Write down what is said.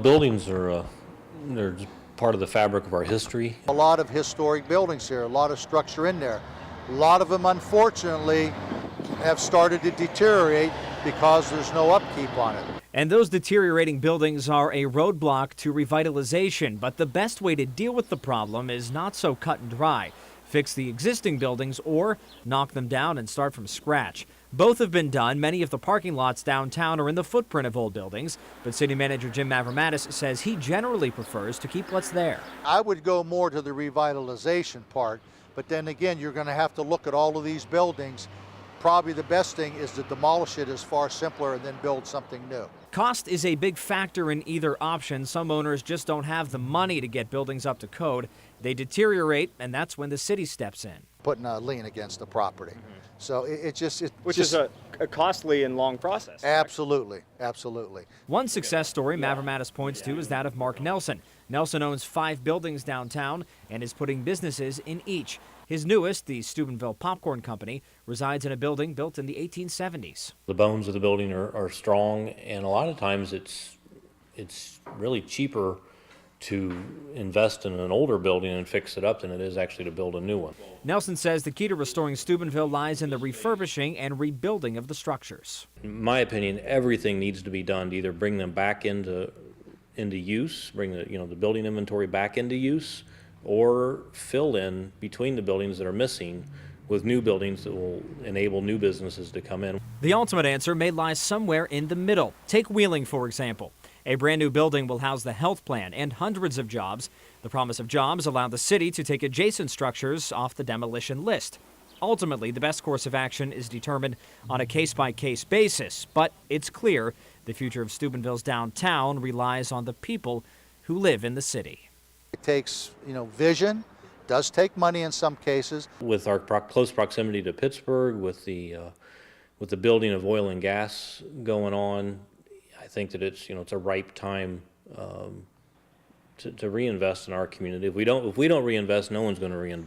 Buildings are they're just part of the fabric of our history. A lot of historic buildings here, a lot of structure in there. A lot of them, unfortunately, have started to deteriorate because there's no upkeep on it. And those deteriorating buildings are a roadblock to revitalization, but the best way to deal with the problem is not so cut and dry. Fix the existing buildings or knock them down and start from scratch. Both have been done. Many of the parking lots downtown are in the footprint of old buildings, but City Manager Jim Mavromatis says he generally prefers to keep what's there. I would go more to the revitalization part, but then again, you're going to have to look at all of these buildings. Probably the best thing is to demolish it as far simpler and then build something new. Cost is a big factor in either option. Some owners just don't have the money to get buildings up to code. They deteriorate, and that's when the city steps in. Putting a lien against the property. So Which is a costly and long process. Absolutely, absolutely. One success story Mavromatis points to is that of Mark Nelson. Nelson owns 5 buildings downtown and is putting businesses in each. His newest, the Steubenville Popcorn Company, resides in a building built in the 1870s. The bones of the building are strong, and a lot of times it's really cheaper to invest in an older building and fix it up than it is actually to build a new one. Nelson says the key to restoring Steubenville lies in the refurbishing and rebuilding of the structures. In my opinion, everything needs to be done to either bring them back into use, bring the building inventory back into use, or fill in between the buildings that are missing with new buildings that will enable new businesses to come in. The ultimate answer may lie somewhere in the middle. Take Wheeling, for example. A brand new building will house the health plan and hundreds of jobs. The promise of jobs allowed the city to take adjacent structures off the demolition list. Ultimately, the best course of action is determined on a case-by-case basis, but it's clear the future of Steubenville's downtown relies on the people who live in the city. It takes, vision, does take money in some cases. With our close proximity to Pittsburgh, with the building of oil and gas going on, I think that it's a ripe time to reinvest in our community. If we don't reinvest, no one's going to reinvest.